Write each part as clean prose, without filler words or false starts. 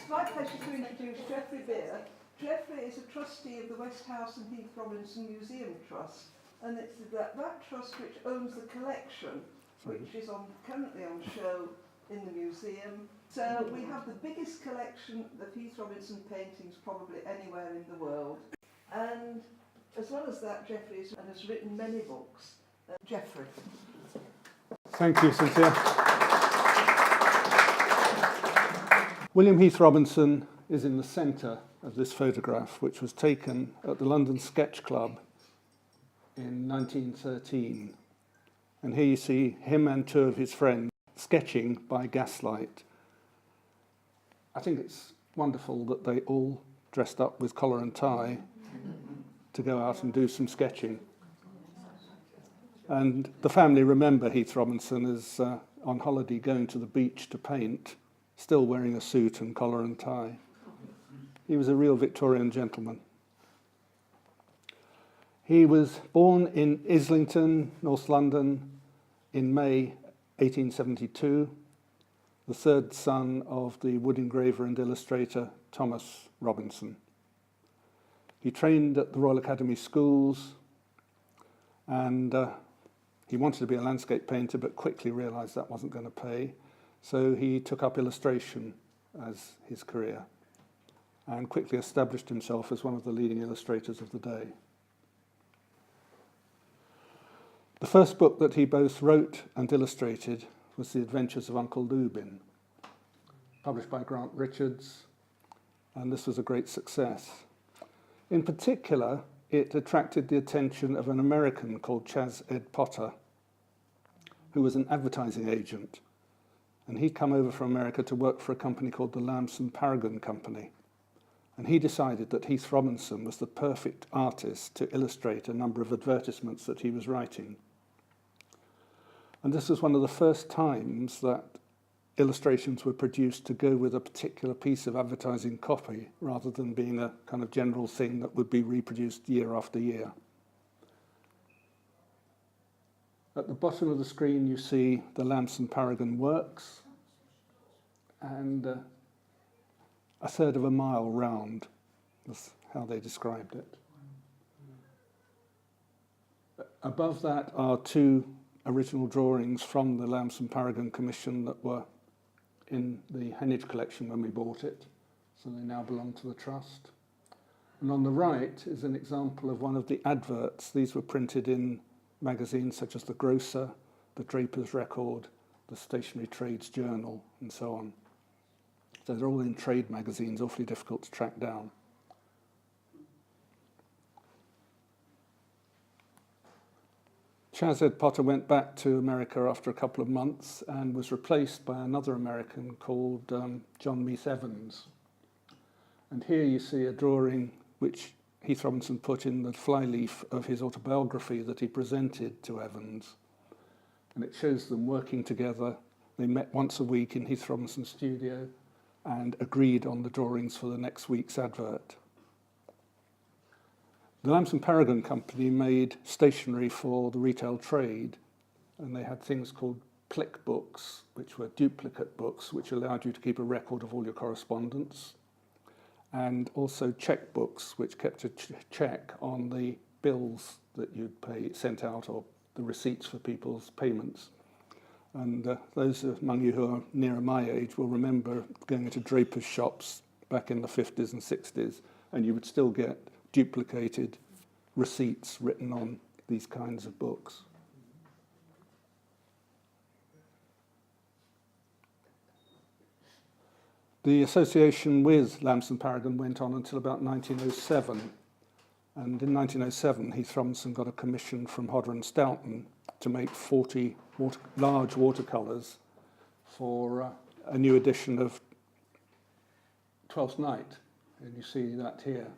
It's my pleasure to introduce Geoffrey Beare. Geoffrey is a trustee of the West House and Heath Robinson Museum Trust, and it's that trust which owns the collection, which is currently on show in the museum. So we have the biggest collection of Heath Robinson paintings probably anywhere in the world. And as well as that, Geoffrey has written many books. Geoffrey. Thank you, Cynthia. William Heath Robinson is in the centre of this photograph, which was taken at the London Sketch Club in 1913. And here you see him and two of his friends sketching by gaslight. I think it's wonderful that they all dressed up with collar and tie to go out and do some sketching. And the family remember Heath Robinson as on holiday going to the beach to paint, still wearing a suit and collar and tie. He was a real Victorian gentleman. He was born in Islington, North London, in May 1872, the third son of the wood engraver and illustrator Thomas Robinson. He trained at the Royal Academy schools, and he wanted to be a landscape painter, but quickly realised that wasn't going to pay. So he took up illustration as his career and quickly established himself as one of the leading illustrators of the day. The first book that he both wrote and illustrated was The Adventures of Uncle Lubin, published by Grant Richards, and this was a great success. In particular, it attracted the attention of an American called Chas Ed Potter, who was an advertising agent. And he'd come over from America to work for a company called the Lamson Paragon Company. And he decided that Heath Robinson was the perfect artist to illustrate a number of advertisements that he was writing. And this was one of the first times that illustrations were produced to go with a particular piece of advertising copy, rather than being a kind of general thing that would be reproduced year after year. At the bottom of the screen you see the Lamson Paragon works, and a third of a mile round. That's how they described it. Above that are two original drawings from the Lamson Paragon Commission that were in the Heneage collection when we bought it, so they now belong to the Trust. And on the right is an example of one of the adverts. These were printed in magazines such as The Grocer, The Draper's Record, The Stationery Trades Journal, and so on. So they're all in trade magazines, awfully difficult to track down. Chas Ed Potter went back to America after a couple of months and was replaced by another American called John Meath Evans. And here you see a drawing which Heath Robinson put in the flyleaf of his autobiography that he presented to Evans. And it shows them working together. They met once a week in Heath Robinson's studio and agreed on the drawings for the next week's advert. The Lamson Paragon Company made stationery for the retail trade, and they had things called plick books, which were duplicate books, which allowed you to keep a record of all your correspondence, and also check books, which kept a check on the bills that you'd sent out, or the receipts for people's payments. And those among you who are nearer my age will remember going into drapers' shops back in the 50s and 60s, and you would still get duplicated receipts written on these kinds of books. The association with Lamson Paragon went on until about 1907, and in 1907 Heath Robinson got a commission from Hodder and Stoughton to make 40 large watercolours for a new edition of Twelfth Night, and you see that here.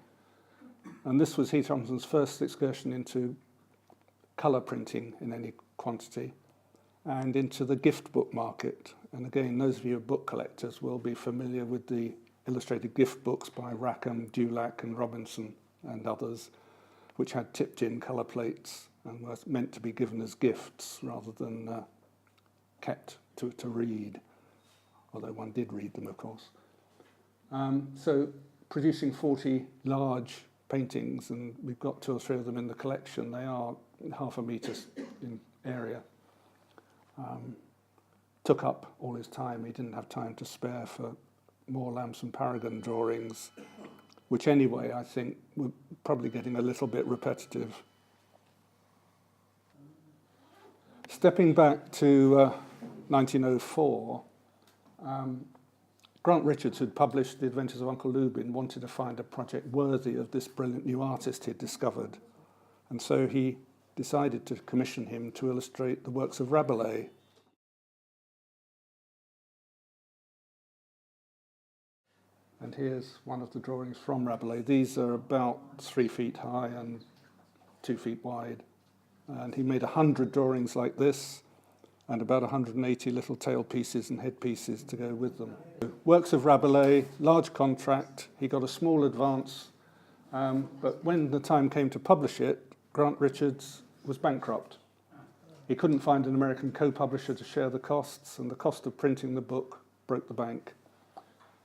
And this was Heath Robinson's first excursion into colour printing in any quantity and into the gift book market. And again, those of you who are book collectors will be familiar with the illustrated gift books by Rackham, Dulac and Robinson and others, which had tipped-in colour plates and were meant to be given as gifts rather than kept to read, although one did read them, of course. So producing 40 large paintings, and we've got 2 or 3 of them in the collection. They are half a metre in area. Took up all his time. He didn't have time to spare for more Lamson Paragon drawings, which anyway I think were probably getting a little bit repetitive. Stepping back to 1904, Grant Richards, who'd published The Adventures of Uncle Lubin, wanted to find a project worthy of this brilliant new artist he'd discovered. And so he decided to commission him to illustrate the works of Rabelais. And here's one of the drawings from Rabelais. These are about 3 feet high and 2 feet wide. And he made 100 drawings like this, and about 180 little tail pieces and head pieces to go with them. Works of Rabelais, large contract. He got a small advance, but when the time came to publish it, Grant Richards was bankrupt. He couldn't find an American co-publisher to share the costs, and the cost of printing the book broke the bank.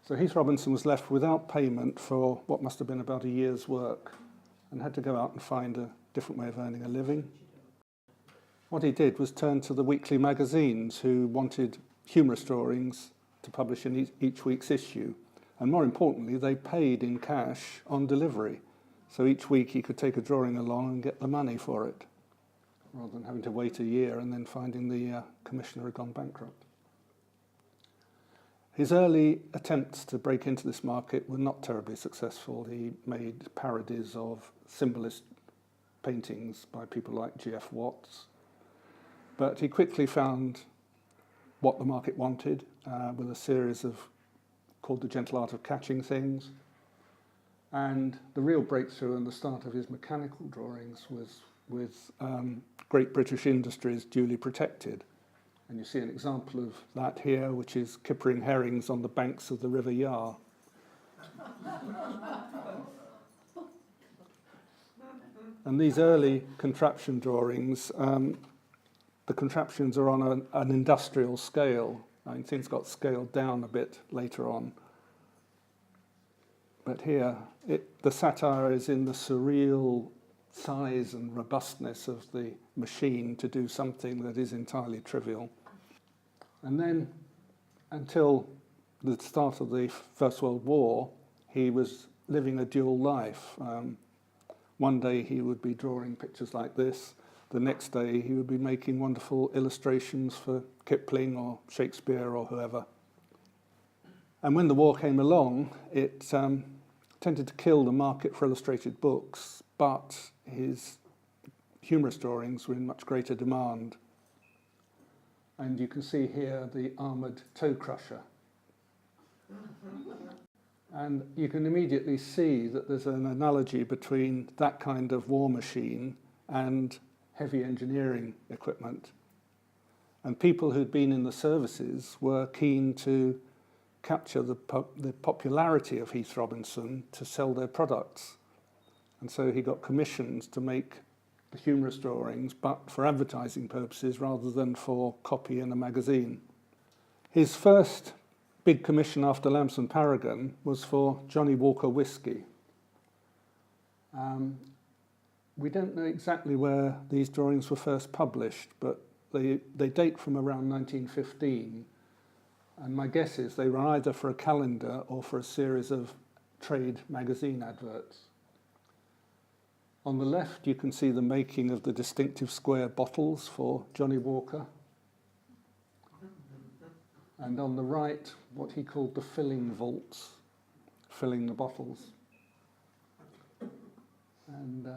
So Heath Robinson was left without payment for what must have been about a year's work, and had to go out and find a different way of earning a living. What he did was turn to the weekly magazines who wanted humorous drawings to publish in each week's issue. And more importantly, they paid in cash on delivery. So each week he could take a drawing along and get the money for it, rather than having to wait a year and then finding the commissioner had gone bankrupt. His early attempts to break into this market were not terribly successful. He made parodies of symbolist paintings by people like G.F. Watts. But he quickly found what the market wanted with a series of called The Gentle Art of Catching Things. And the real breakthrough and the start of his mechanical drawings was with Great British Industries Duly Protected. And you see an example of that here, which is kippering herrings on the banks of the River Yar. And these early contraption drawings, the contraptions are on an industrial scale. I mean, things got scaled down a bit later on. But here, the satire is in the surreal size and robustness of the machine to do something that is entirely trivial. And then, until the start of the First World War, he was living a dual life. One day he would be drawing pictures like this. The next day he would be making wonderful illustrations for Kipling or Shakespeare or whoever. And when the war came along, it tended to kill the market for illustrated books, but his humorous drawings were in much greater demand. And you can see here the armoured toe crusher. And you can immediately see that there's an analogy between that kind of war machine and heavy engineering equipment. And people who'd been in the services were keen to capture the popularity of Heath Robinson to sell their products. And so he got commissions to make the humorous drawings, but for advertising purposes rather than for copy in a magazine. His first big commission after Lamson Paragon was for Johnnie Walker Whisky. We don't know exactly where these drawings were first published, but they date from around 1915. And my guess is they were either for a calendar or for a series of trade magazine adverts. On the left, you can see the making of the distinctive square bottles for Johnnie Walker. And on the right, what he called the filling vaults, filling the bottles. And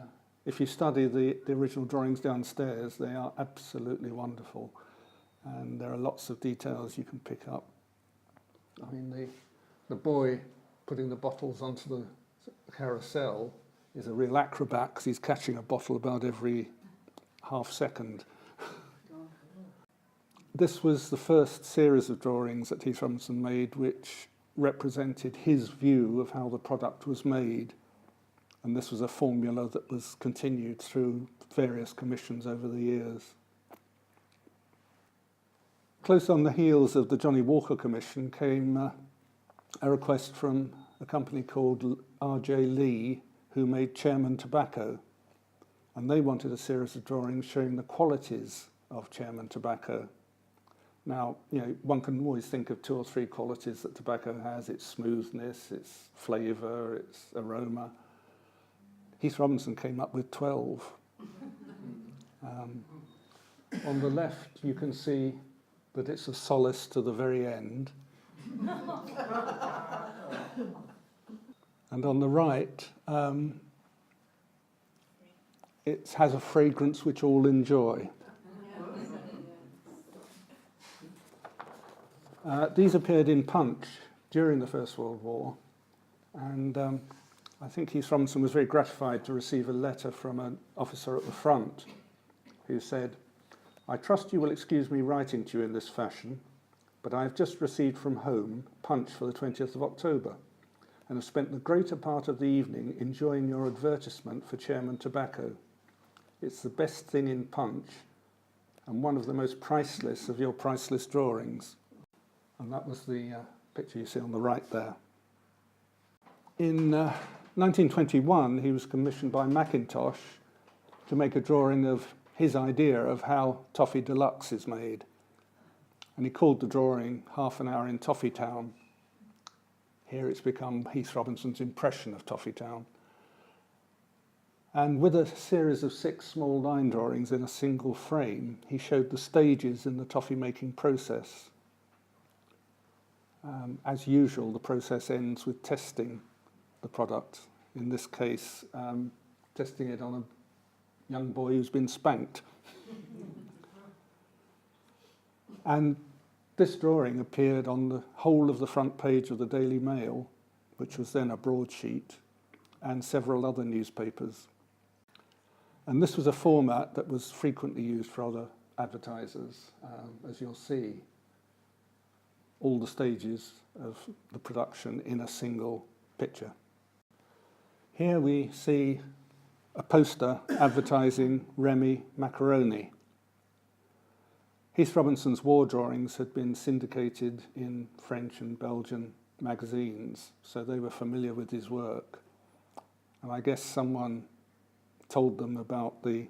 if you study the original drawings downstairs, they are absolutely wonderful. And there are lots of details you can pick up. I mean, the boy putting the bottles onto the carousel is a real acrobat because he's catching a bottle about every half second. This was the first series of drawings that Heath Robinson made which represented his view of how the product was made. And this was a formula that was continued through various commissions over the years. Close on the heels of the Johnnie Walker commission came a request from a company called R.J. Lee, who made Chairman Tobacco, and they wanted a series of drawings showing the qualities of Chairman Tobacco. Now, one can always think of 2 or 3 qualities that tobacco has: its smoothness, its flavour, its aroma. Heath Robinson came up with 12. On the left, you can see that it's a solace to the very end. And on the right, it has a fragrance which all enjoy. These appeared in Punch during the First World War, and I think Heath Robinson was very gratified to receive a letter from an officer at the front who said, "I trust you will excuse me writing to you in this fashion, but I have just received from home Punch for the 20th of October and have spent the greater part of the evening enjoying your advertisement for Chairman Tobacco. It's the best thing in Punch and one of the most priceless of your priceless drawings." And that was the picture you see on the right there. In 1921, he was commissioned by Mackintosh to make a drawing of his idea of how Toffee Deluxe is made. And he called the drawing Half an Hour in Toffee Town. Here it's become Heath Robinson's impression of Toffee Town. And with a series of 6 small line drawings in a single frame, he showed the stages in the toffee making process. As usual, the process ends with testing the product. In this case, testing it on a young boy who's been spanked. And this drawing appeared on the whole of the front page of the Daily Mail, which was then a broadsheet, and several other newspapers. And this was a format that was frequently used for other advertisers, as you'll see. All the stages of the production in a single picture. Here we see a poster advertising Remy Macaroni. Heath Robinson's war drawings had been syndicated in French and Belgian magazines, so they were familiar with his work. And I guess someone told them about the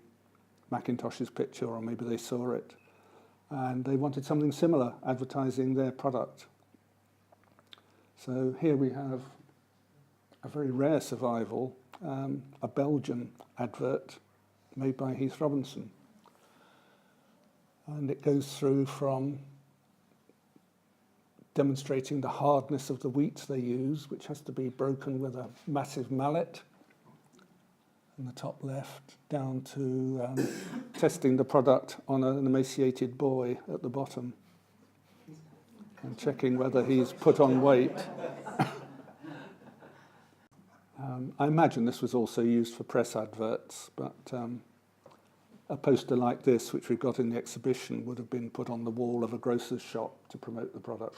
Mackintosh's picture, or maybe they saw it, and they wanted something similar, advertising their product. So here we have a very rare survival, a Belgian advert made by Heath Robinson. And it goes through from demonstrating the hardness of the wheat they use, which has to be broken with a massive mallet, in the top left, down to testing the product on an emaciated boy at the bottom and checking whether he's put on weight. I imagine this was also used for press adverts, but a poster like this, which we've got in the exhibition, would have been put on the wall of a grocer's shop to promote the product.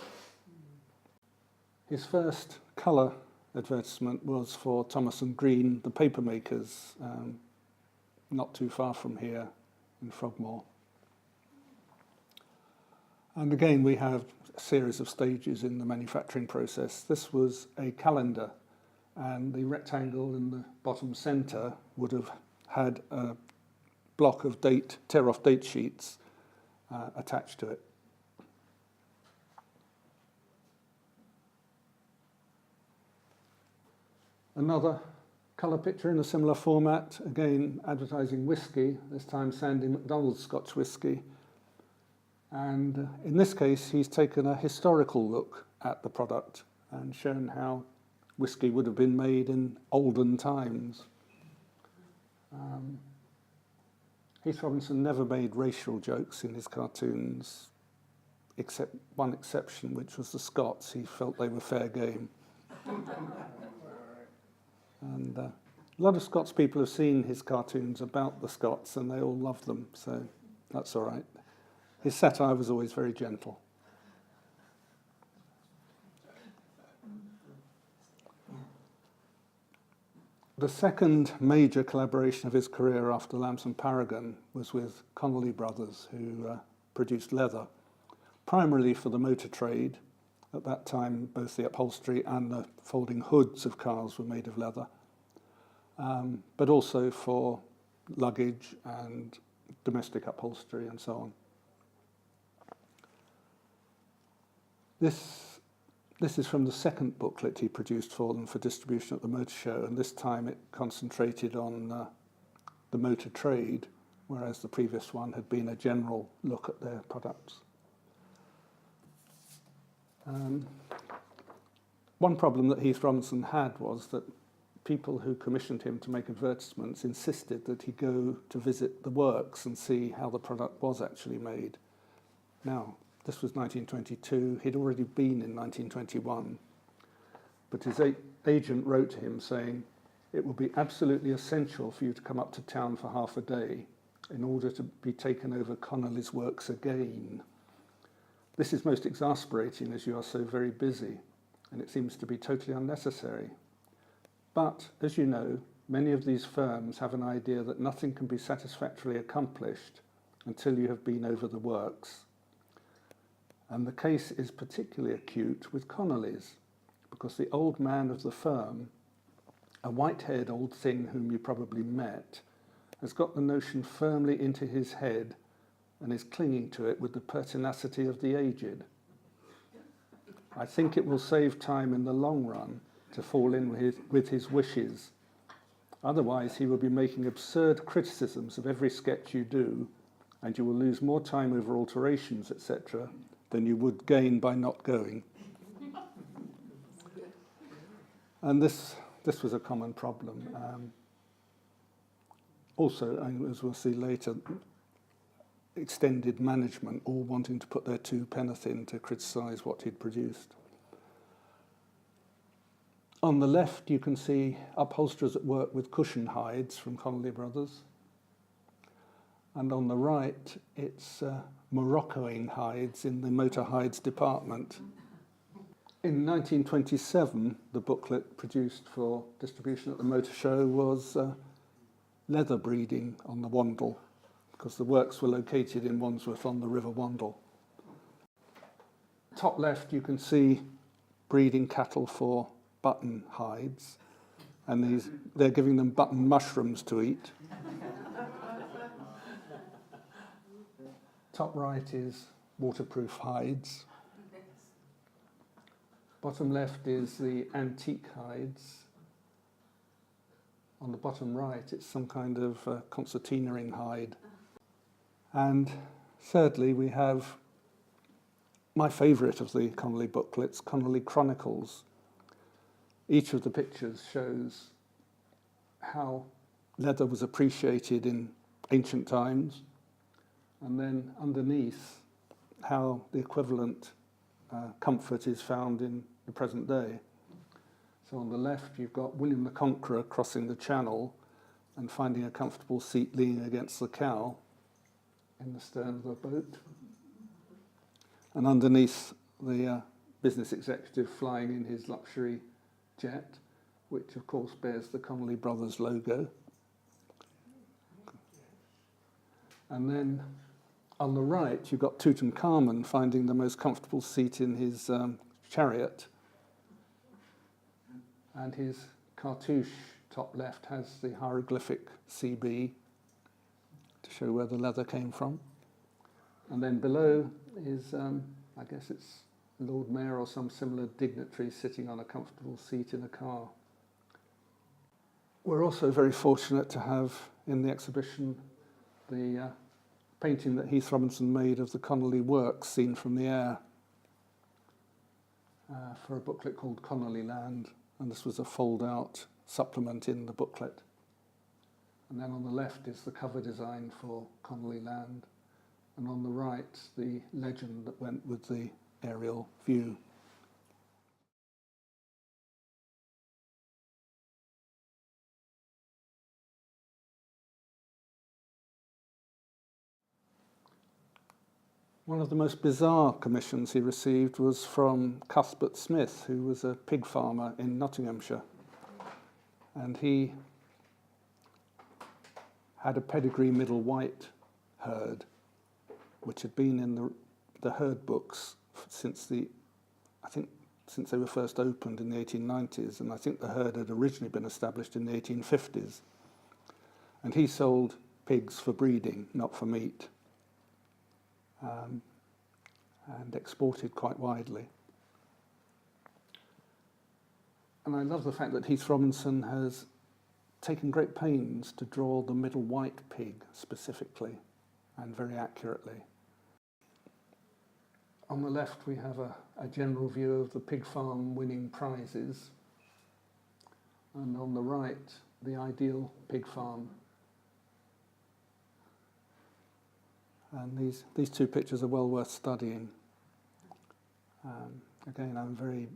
His first colour advertisement was for Thomas and Green, the paper makers, not too far from here in Frogmore. And again, we have a series of stages in the manufacturing process. This was a calendar, and the rectangle in the bottom centre would have had a block of tear-off date sheets attached to it. Another colour picture in a similar format, again advertising whisky, this time Sandy Macdonald's Scotch whisky. And in this case, he's taken a historical look at the product and shown how whisky would have been made in olden times. Heath Robinson never made racial jokes in his cartoons, except one exception, which was the Scots. He felt they were fair game. And a lot of Scots people have seen his cartoons about the Scots, and they all love them, so that's all right. His satire was always very gentle. The second major collaboration of his career after Lamson Paragon was with Connolly brothers, who produced leather, primarily for the motor trade, At that time, both the upholstery and the folding hoods of cars were made of leather, but also for luggage and domestic upholstery and so on. This is from the second booklet he produced for them for distribution at the motor show, and this time it concentrated on the motor trade, whereas the previous one had been a general look at their products. One problem that Heath Robinson had was that people who commissioned him to make advertisements insisted that he go to visit the works and see how the product was actually made. Now, this was 1922. He'd already been in 1921. But his agent wrote to him saying, "It will be absolutely essential for you to come up to town for half a day in order to be taken over Connolly's works again. This is most exasperating as you are so very busy, and it seems to be totally unnecessary. But, as you know, many of these firms have an idea that nothing can be satisfactorily accomplished until you have been over the works. And the case is particularly acute with Connolly's, because the old man of the firm, a white-haired old thing whom you probably met, has got the notion firmly into his head and is clinging to it with the pertinacity of the aged. I think it will save time in the long run to fall in with his wishes. Otherwise, he will be making absurd criticisms of every sketch you do, and you will lose more time over alterations, etc., than you would gain by not going." And this was a common problem. Also, as we'll see later, extended management all wanting to put their two penneth in to criticise what he'd produced. On the left, you can see upholsterers at work with cushion hides from Connolly Brothers. And on the right, it's Moroccoing hides in the motor hides department. In 1927, the booklet produced for distribution at the motor show was leather breeding on the Wandle, because the works were located in Wandsworth on the River Wandle. Top left, you can see breeding cattle for button hides, and they're giving them button mushrooms to eat. Top right is waterproof hides. Bottom left is the antique hides. On the bottom right, it's some kind of concertina-ing hide. And thirdly, we have my favourite of the Connolly booklets, Connolly Chronicles. Each of the pictures shows how leather was appreciated in ancient times, and then underneath how the equivalent comfort is found in the present day. So on the left, you've got William the Conqueror crossing the Channel and finding a comfortable seat leaning against the cow in the stern of the boat. And underneath, the business executive flying in his luxury jet, which of course bears the Connolly Brothers logo. And then on the right, you've got Tutankhamun finding the most comfortable seat in his chariot. And his cartouche, top left, has the hieroglyphic CB to show where the leather came from. And then below is, I guess it's Lord Mayor or some similar dignitary sitting on a comfortable seat in a car. We're also very fortunate to have in the exhibition the painting that Heath Robinson made of the Connolly works seen from the air for a booklet called Connollyland, and this was a fold-out supplement in the booklet. And then on the left is the cover design for Connollyland, and on the right the legend that went with the aerial view. One of the most bizarre commissions he received was from Cuthbert Smith, who was a pig farmer in Nottinghamshire. And he had a pedigree middle white herd, which had been in the herd books since the I think, since they were first opened in the 1890s, and I think the herd had originally been established in the 1850s. And he sold pigs for breeding, not for meat, and exported quite widely. And I love the fact that Heath Robinson has taken great pains to draw the middle white pig specifically and very accurately. On the left we have a general view of the pig farm winning prizes, and on the right the ideal pig farm. And these two pictures are well worth studying. Again, I'm very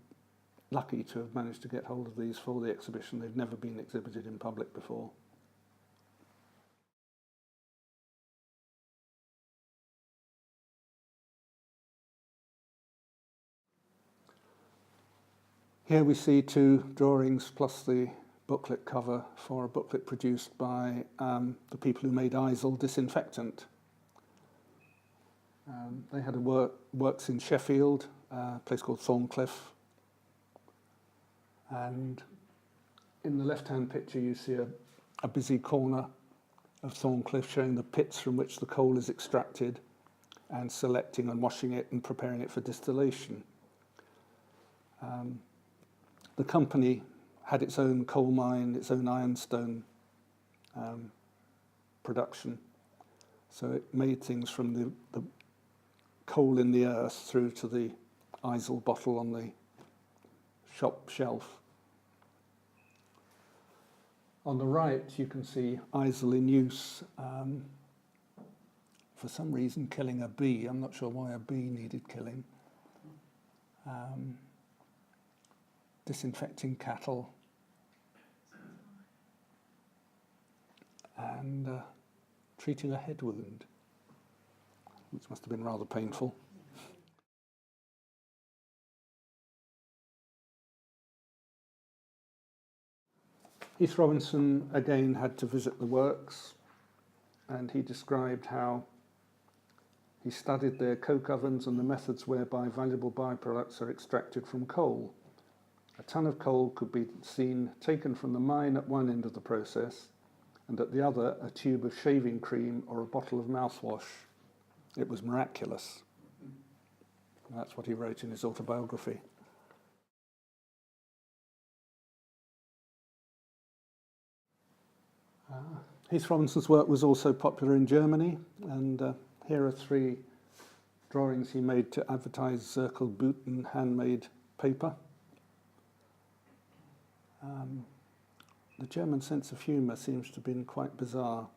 lucky to have managed to get hold of these for the exhibition. They've never been exhibited in public before. Here we see two drawings plus the booklet cover for a booklet produced by the people who made Isle disinfectant. They had works in Sheffield, a place called Thorncliffe. And in the left-hand picture you see a busy corner of Thorncliffe showing the pits from which the coal is extracted and selecting and washing it and preparing it for distillation. The company had its own coal mine, its own ironstone production. So it made things from the coal in the earth through to the Isle bottle on the shop shelf. On the right you can see Isle in use, for some reason killing a bee. I'm not sure why a bee needed killing. Disinfecting cattle, and treating a head wound, which must have been rather painful. Heath Robinson again had to visit the works, and he described how he studied their coke ovens and the methods whereby valuable byproducts are extracted from coal. A ton of coal could be seen taken from the mine at one end of the process, and at the other a tube of shaving cream or a bottle of mouthwash. It was miraculous. And that's what he wrote in his autobiography. Heath Robinson's work was also popular in Germany, and here are three drawings he made to advertise Zerkall Büten handmade paper. The German sense of humour seems to have been quite bizarre.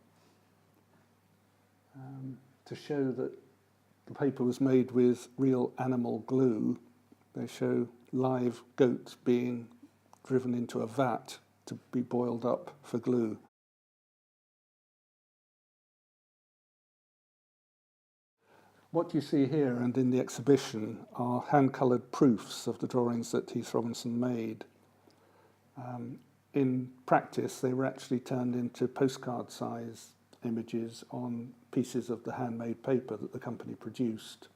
To show that the paper was made with real animal glue, they show live goats being driven into a vat to be boiled up for glue. What you see here and in the exhibition are hand-coloured proofs of the drawings that Heath Robinson made. In practice, they were actually turned into postcard-size images on pieces of the handmade paper that the company produced.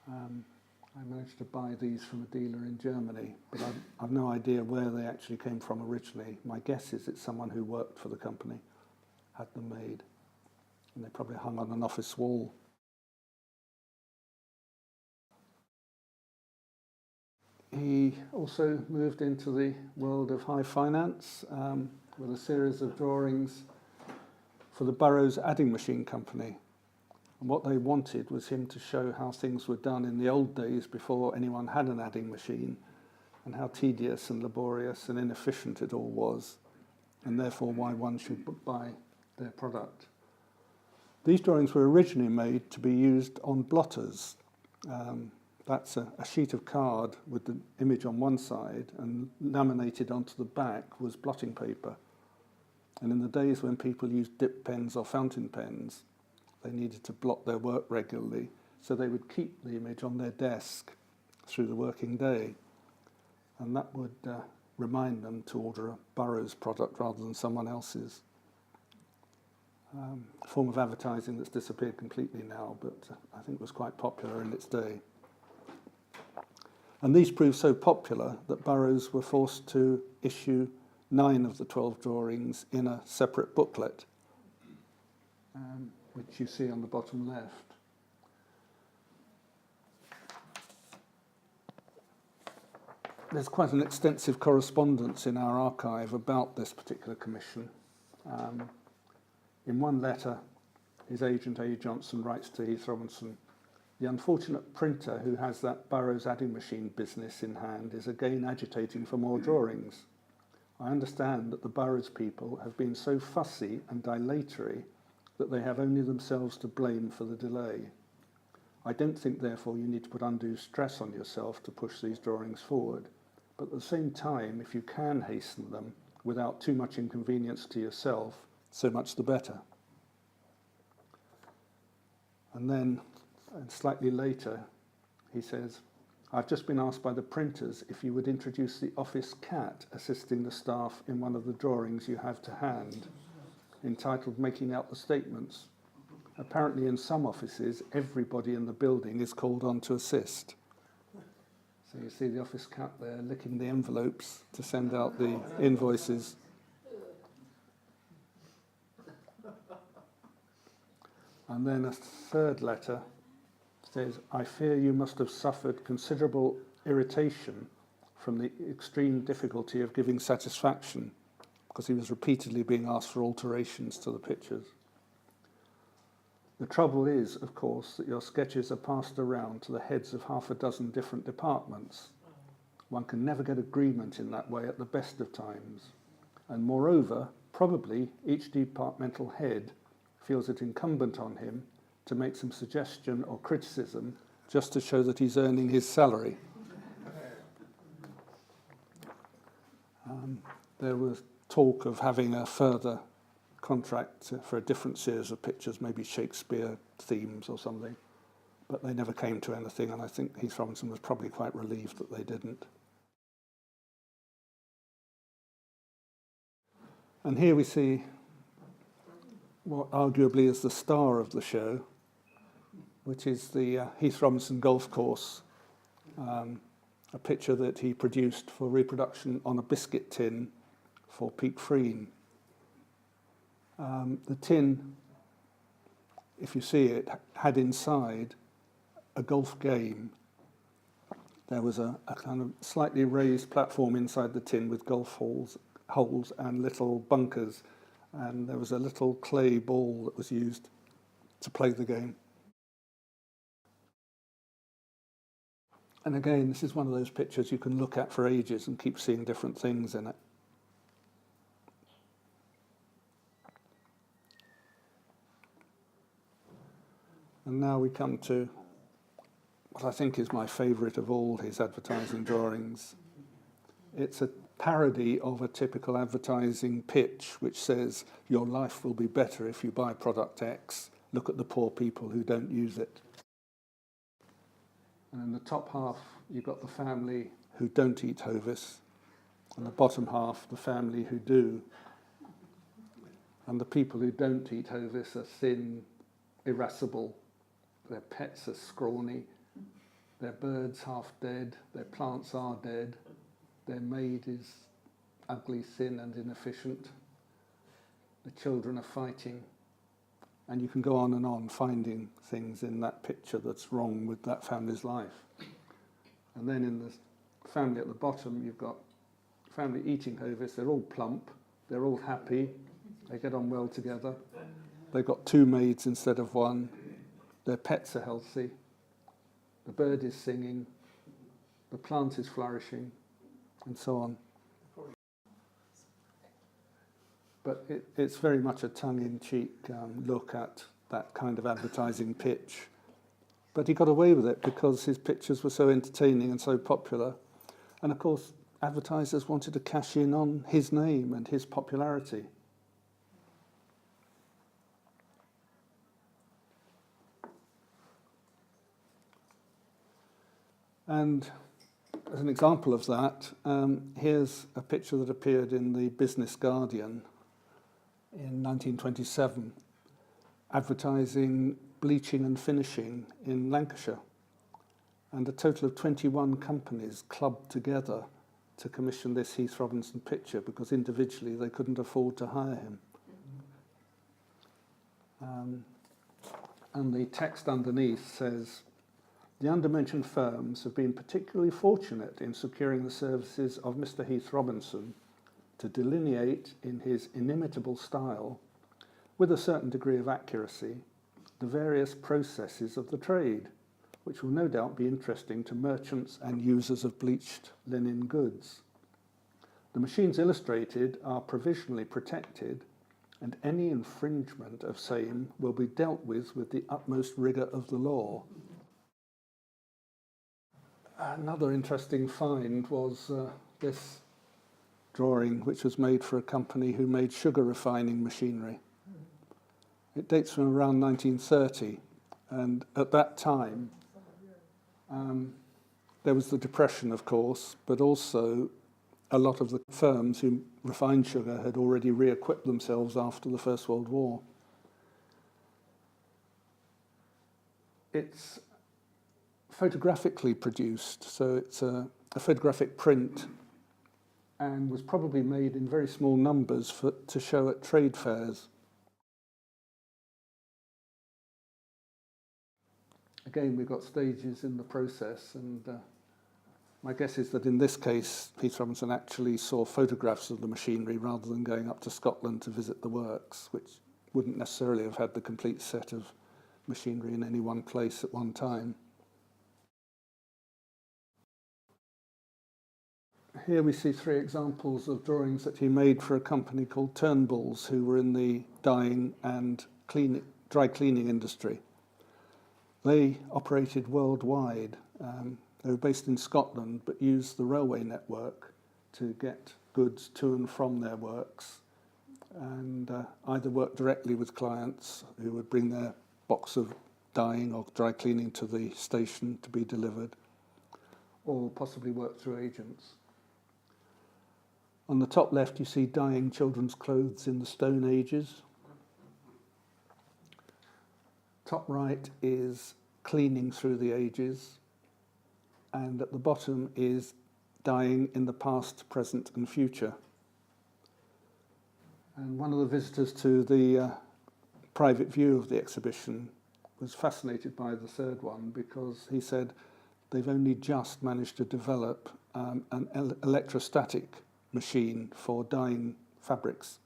I managed to buy these from a dealer in Germany, but I've no idea where they actually came from originally. My guess is it's someone who worked for the company had them made, and they probably hung on an office wall. He also moved into the world of high finance with a series of drawings for the Burroughs Adding Machine Company. And what they wanted was him to show how things were done in the old days before anyone had an adding machine, and how tedious and laborious and inefficient it all was, and therefore why one should buy their product. These drawings were originally made to be used on blotters. That's a sheet of card with the image on one side, and laminated onto the back was blotting paper. And in the days when people used dip pens or fountain pens, they needed to blot their work regularly, so they would keep the image on their desk through the working day. And that would remind them to order a Burroughs product rather than someone else's. A form of advertising that's disappeared completely now, but I think was quite popular in its day. And these proved so popular that boroughs were forced to issue 9 of the 12 drawings in a separate booklet, which you see on the bottom left. There's quite an extensive correspondence in our archive about this particular commission. In one letter, his agent A. Johnson writes to Heath Robinson, "The unfortunate printer who has that Burroughs adding machine business in hand is again agitating for more drawings. I understand that the Burroughs people have been so fussy and dilatory that they have only themselves to blame for the delay. I don't think, therefore, you need to put undue stress on yourself to push these drawings forward, but at the same time, if you can hasten them without too much inconvenience to yourself, so much the better." And then, slightly later, he says, "I've just been asked by the printers if you would introduce the office cat assisting the staff in one of the drawings you have to hand, entitled Making Out the Statements. Apparently in some offices, everybody in the building is called on to assist." So you see the office cat there licking the envelopes to send out the invoices. And then a third letter says, "I fear you must have suffered considerable irritation from the extreme difficulty of giving satisfaction," because he was repeatedly being asked for alterations to the pictures. "The trouble is, of course, that your sketches are passed around to the heads of half a dozen different departments. One can never get agreement in that way at the best of times. And moreover, probably each departmental head feels it incumbent on him to make some suggestion or criticism just to show that he's earning his salary." There was talk of having a further contract for a different series of pictures, maybe Shakespeare themes or something, but they never came to anything, and I think Heath Robinson was probably quite relieved that they didn't. And here we see what arguably is the star of the show, which is the Heath Robinson golf course, a picture that he produced for reproduction on a biscuit tin for Peak Frean. The tin, if you see it, had inside a golf game. There was a kind of slightly raised platform inside the tin with golf holes and little bunkers, and there was a little clay ball that was used to play the game. And again, this is one of those pictures you can look at for ages and keep seeing different things in it. And now we come to what I think is my favourite of all his advertising drawings. It's a parody of a typical advertising pitch which says, "Your life will be better if you buy product X. Look at the poor people who don't use it." And in the top half, you've got the family who don't eat Hovis, and the bottom half, the family who do. And the people who don't eat Hovis are thin, irascible, their pets are scrawny, their birds half dead, their plants are dead, their maid is ugly, thin and inefficient, the children are fighting, and you can go on finding things in that picture that's wrong with that family's life. And then in the family at the bottom, you've got family eating Hovis. They're all plump, they're all happy, they get on well together, they've got 2 maids instead of 1, their pets are healthy, the bird is singing, the plant is flourishing, and so on. But it's very much a tongue-in-cheek look at that kind of advertising pitch. But he got away with it because his pictures were so entertaining and so popular. And of course, advertisers wanted to cash in on his name and his popularity. And as an example of that, here's a picture that appeared in the Business Guardian in 1927, advertising bleaching and finishing in Lancashire. and a total of 21 companies clubbed together to commission this Heath Robinson picture because individually they couldn't afford to hire him. And the text underneath says, "The undermentioned firms have been particularly fortunate in securing the services of Mr. Heath Robinson to delineate in his inimitable style, with a certain degree of accuracy, the various processes of the trade, which will no doubt be interesting to merchants and users of bleached linen goods. The machines illustrated are provisionally protected, and any infringement of same will be dealt with the utmost rigour of the law." Another interesting find was this drawing, which was made for a company who made sugar refining machinery. It dates from around 1930, and at that time there was the Depression, of course, but also a lot of the firms who refined sugar had already re-equipped themselves after the First World War. It's photographically produced, so it's a photographic print, and was probably made in very small numbers to show at trade fairs. Again, we've got stages in the process, and my guess is that in this case, Heath Robinson actually saw photographs of the machinery rather than going up to Scotland to visit the works, which wouldn't necessarily have had the complete set of machinery in any one place at one time. Here we see 3 examples of drawings that he made for a company called Turnbulls, who were in the dyeing and dry cleaning industry. They operated worldwide. They were based in Scotland, but used the railway network to get goods to and from their works, and either worked directly with clients who would bring their box of dyeing or dry cleaning to the station to be delivered, or possibly worked through agents. On the top left, you see dyeing children's clothes in the Stone Ages. Top right is cleaning through the ages, and at the bottom is dyeing in the past, present and future. And one of the visitors to the private view of the exhibition was fascinated by the third one, because he said they've only just managed to develop an electrostatic machine for dyeing fabrics,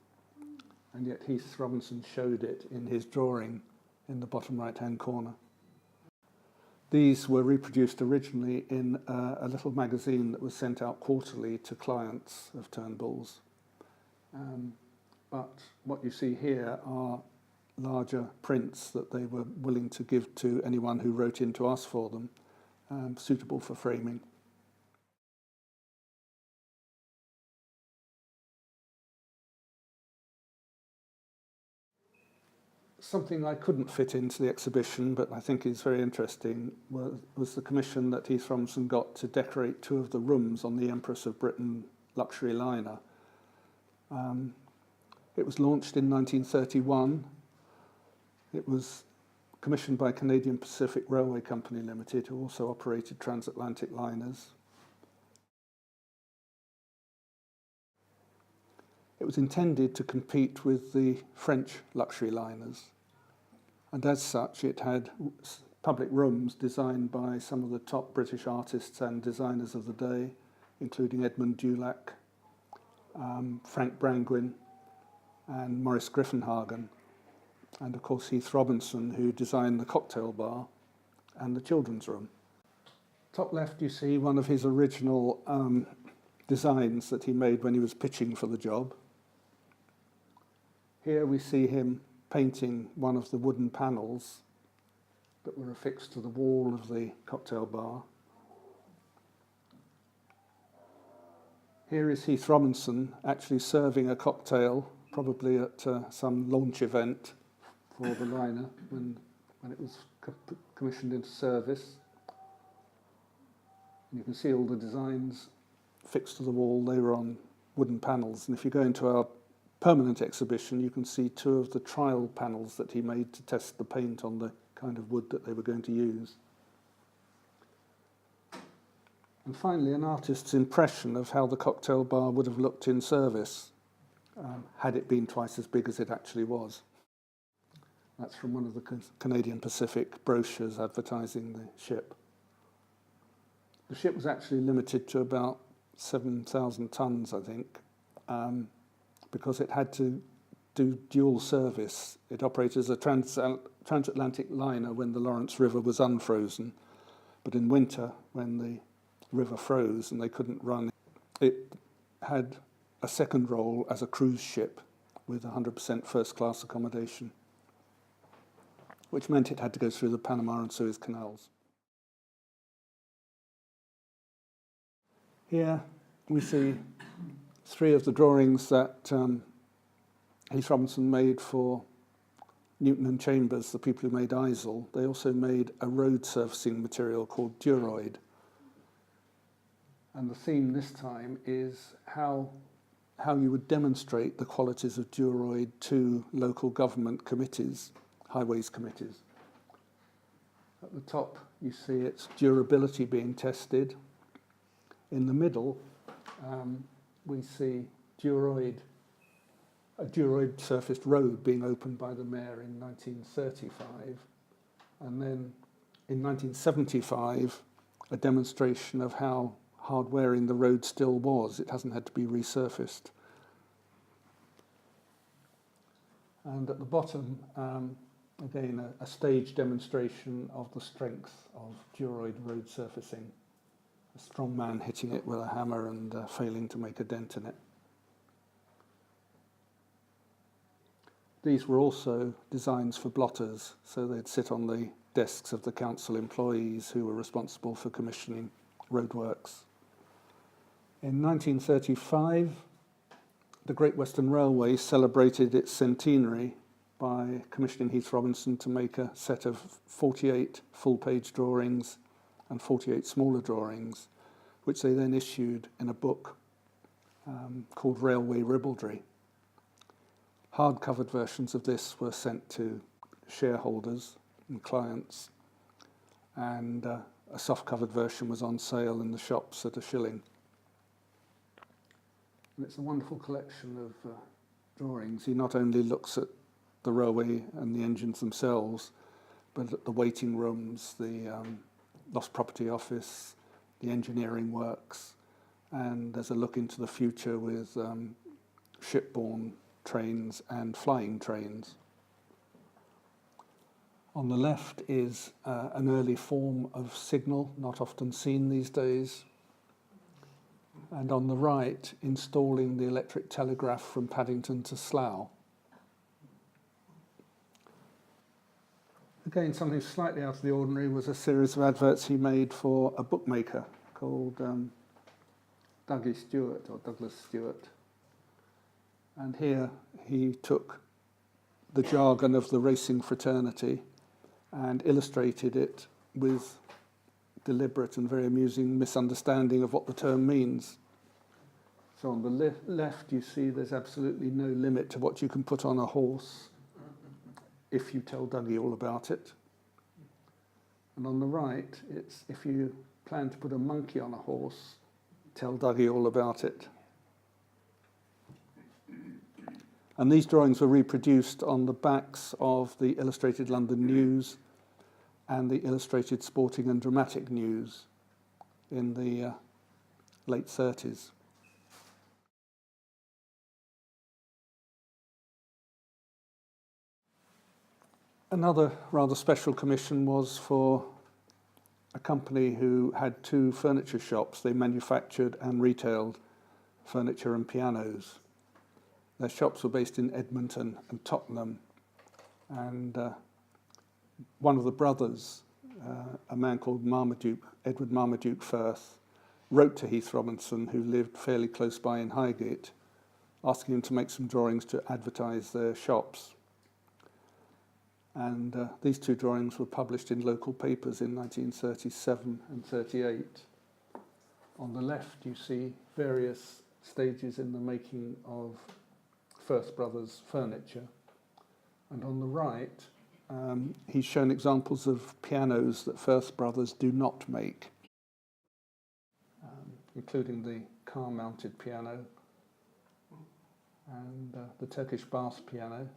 and yet Heath Robinson showed it in his drawing in the bottom right-hand corner. These were reproduced originally in a little magazine that was sent out quarterly to clients of Turnbulls. But what you see here are larger prints that they were willing to give to anyone who wrote in to ask for them, suitable for framing. Something I couldn't fit into the exhibition, but I think is very interesting, was the commission that Heath Robinson got to decorate 2 of the rooms on the Empress of Britain luxury liner. It was launched in 1931. It was commissioned by Canadian Pacific Railway Company Limited, who also operated transatlantic liners. It was intended to compete with the French luxury liners, and as such it had public rooms designed by some of the top British artists and designers of the day, including Edmund Dulac, Frank Brangwyn and Maurice Griffenhagen, and of course Heath Robinson, who designed the cocktail bar and the children's room. Top left you see one of his original designs that he made when he was pitching for the job. Here we see him painting one of the wooden panels that were affixed to the wall of the cocktail bar. Here is Heath Robinson actually serving a cocktail, probably at some launch event for the liner when it was commissioned into service. And you can see all the designs fixed to the wall. They were on wooden panels, and if you go into our permanent exhibition, you can see 2 of the trial panels that he made to test the paint on the kind of wood that they were going to use. And finally, an artist's impression of how the cocktail bar would have looked in service had it been twice as big as it actually was. That's from one of the Canadian Pacific brochures advertising the ship. The ship was actually limited to about 7,000 tonnes, I think, because it had to do dual service. It operated as a transatlantic liner when the Lawrence River was unfrozen, but in winter, when the river froze and they couldn't run, it had a second role as a cruise ship with 100% first-class accommodation, which meant it had to go through the Panama and Suez canals. Here we see three of the drawings that Heath Robinson made for Newton and Chambers, the people who made Eisel. They also made a road surfacing material called Durold. And the theme this time is how you would demonstrate the qualities of Durold to local government committees, highways committees. At the top, you see its durability being tested. In the middle, we see a Durold surfaced road being opened by the mayor in 1935. And then in 1975, a demonstration of how hard-wearing the road still was. It hasn't had to be resurfaced. And at the bottom, again, a stage demonstration of the strength of Durold road surfacing. A strong man hitting it with a hammer and failing to make a dent in it. These were also designs for blotters, so they'd sit on the desks of the council employees who were responsible for commissioning roadworks. In 1935, the Great Western Railway celebrated its centenary by commissioning Heath Robinson to make a set of 48 full-page drawings and 48 smaller drawings, which they then issued in a book called Railway Ribaldry. Hard-covered versions of this were sent to shareholders and clients, and a soft-covered version was on sale in the shops at £1. And it's a wonderful collection of drawings. He not only looks at the railway and the engines themselves, but at the waiting rooms, the lost property office, the engineering works, and there's a look into the future with shipborne trains and flying trains. On the left is an early form of signal, not often seen these days. And on the right, installing the electric telegraph from Paddington to Slough. Again, something slightly out of the ordinary was a series of adverts he made for a bookmaker called Douglas Stuart. And here he took the jargon of the racing fraternity and illustrated it with deliberate and very amusing misunderstanding of what the term means. So on the left you see there's absolutely no limit to what you can put on a horse if you tell Dougie all about it. And on the right, it's if you plan to put a monkey on a horse, tell Dougie all about it. And these drawings were reproduced on the backs of the Illustrated London News and the Illustrated Sporting and Dramatic News in the late 30s. Another rather special commission was for a company who had two furniture shops. They manufactured and retailed furniture and pianos. Their shops were based in Edmonton and Tottenham, and one of the brothers, a man called Edward Marmaduke Firth, wrote to Heath Robinson, who lived fairly close by in Highgate, asking him to make some drawings to advertise their shops. And these two drawings were published in local papers in 1937 and 38. On the left, you see various stages in the making of Firth Brothers furniture. And on the right, he's shown examples of pianos that Firth Brothers do not make. including the car-mounted piano and the Turkish bass piano,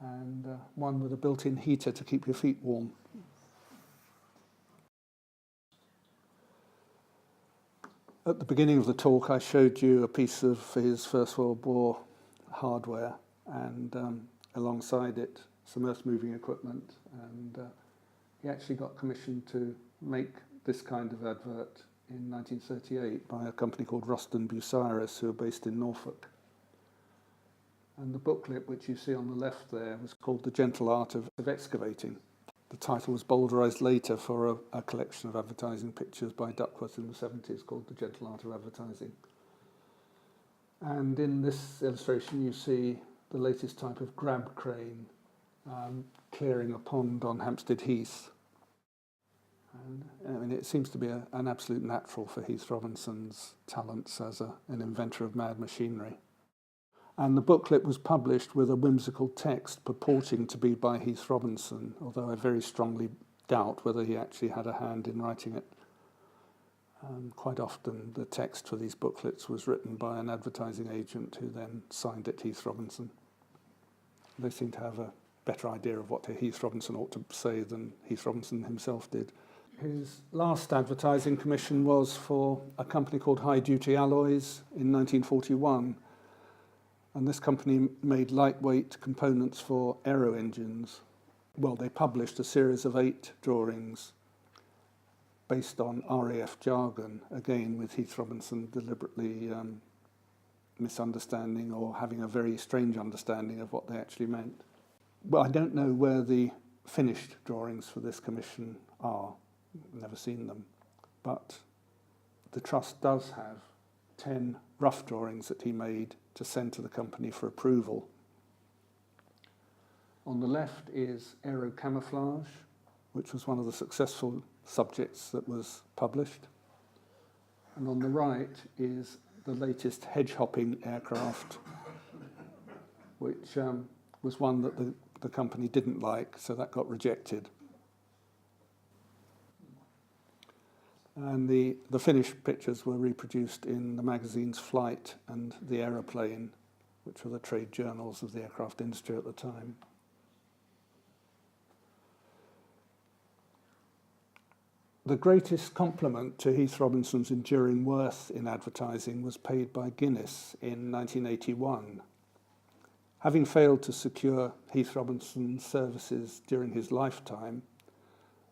and one with a built-in heater to keep your feet warm. At the beginning of the talk, I showed you a piece of his First World War hardware, and alongside it, some earth-moving equipment, and he actually got commissioned to make this kind of advert in 1938 by a company called Ruston Bucyrus, who are based in Norfolk. And the booklet, which you see on the left there, was called The Gentle Art of Excavating. The title was bowdlerised later for a collection of advertising pictures by Duckworth in the 70s called The Gentle Art of Advertising. And in this illustration you see the latest type of grab crane clearing a pond on Hampstead Heath. And I mean, it seems to be an absolute natural for Heath Robinson's talents as an inventor of mad machinery. And the booklet was published with a whimsical text purporting to be by Heath Robinson, although I very strongly doubt whether he actually had a hand in writing it. Quite often the text for these booklets was written by an advertising agent who then signed it Heath Robinson. They seem to have a better idea of what Heath Robinson ought to say than Heath Robinson himself did. His last advertising commission was for a company called High Duty Alloys in 1941. And this company made lightweight components for aero engines. Well, they published a series of 8 drawings based on RAF jargon, again with Heath Robinson deliberately misunderstanding or having a very strange understanding of what they actually meant. Well, I don't know where the finished drawings for this commission are. Never seen them. But the Trust does have 10 rough drawings that he made to send to the company for approval. On the left is aero camouflage, which was one of the successful subjects that was published. And on the right is the latest hedge-hopping aircraft, which was one that the company didn't like, so that got rejected. And the finished pictures were reproduced in the magazines Flight and The Aeroplane, which were the trade journals of the aircraft industry at the time. The greatest compliment to Heath Robinson's enduring worth in advertising was paid by Guinness in 1981. Having failed to secure Heath Robinson's services during his lifetime,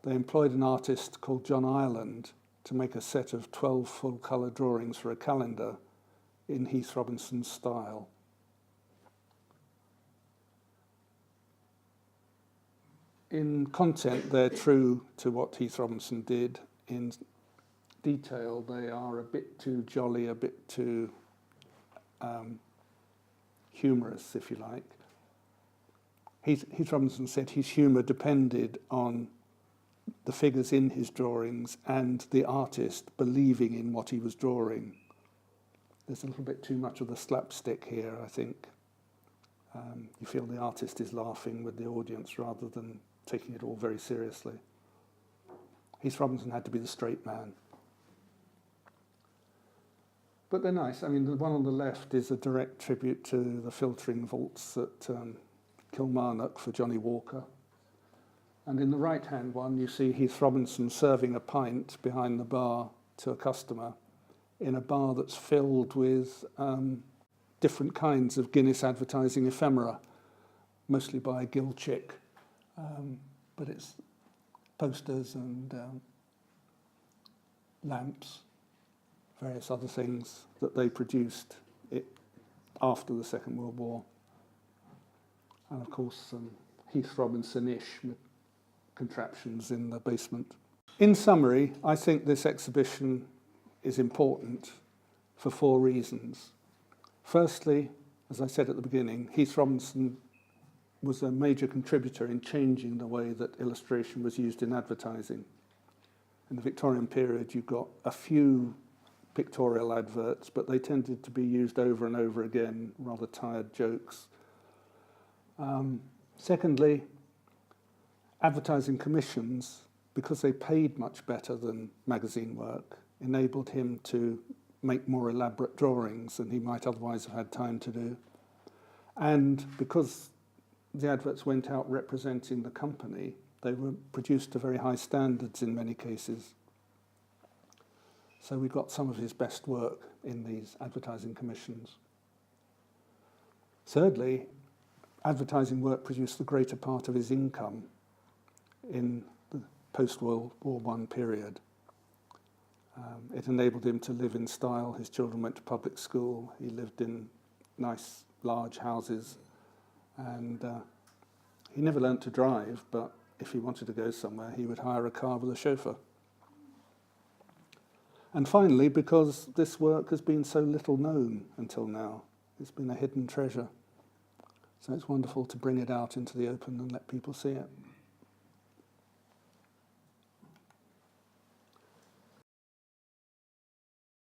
they employed an artist called John Ireland to make a set of 12 full-colour drawings for a calendar in Heath Robinson's style. In content, they're true to what Heath Robinson did. In detail, they are a bit too jolly, a bit too humorous, if you like. Heath Robinson said his humour depended on the figures in his drawings and the artist believing in what he was drawing. There's a little bit too much of the slapstick here, I think. You feel the artist is laughing with the audience rather than taking it all very seriously. Heath Robinson had to be the straight man. But they're nice. I mean, the one on the left is a direct tribute to the filtering vaults at Kilmarnock for Johnnie Walker. And in the right-hand one, you see Heath Robinson serving a pint behind the bar to a customer in a bar that's filled with different kinds of Guinness advertising ephemera, mostly by Gilchick, but it's posters and lamps, various other things that they produced after the Second World War. And of course, some Heath Robinson-ish contraptions in the basement. In summary, I think this exhibition is important for 4 reasons. Firstly, as I said at the beginning, Heath Robinson was a major contributor in changing the way that illustration was used in advertising. In the Victorian period, you got a few pictorial adverts, but they tended to be used over and over again, rather tired jokes. Secondly, advertising commissions, because they paid much better than magazine work, enabled him to make more elaborate drawings than he might otherwise have had time to do. And because the adverts went out representing the company, they were produced to very high standards in many cases. So we got some of his best work in these advertising commissions. Thirdly, advertising work produced the greater part of his income in the post-World War I period. It enabled him to live in style. His children went to public school. He lived in nice, large houses. And he never learnt to drive, but if he wanted to go somewhere, he would hire a car with a chauffeur. And finally, because this work has been so little known until now, it's been a hidden treasure. So it's wonderful to bring it out into the open and let people see it.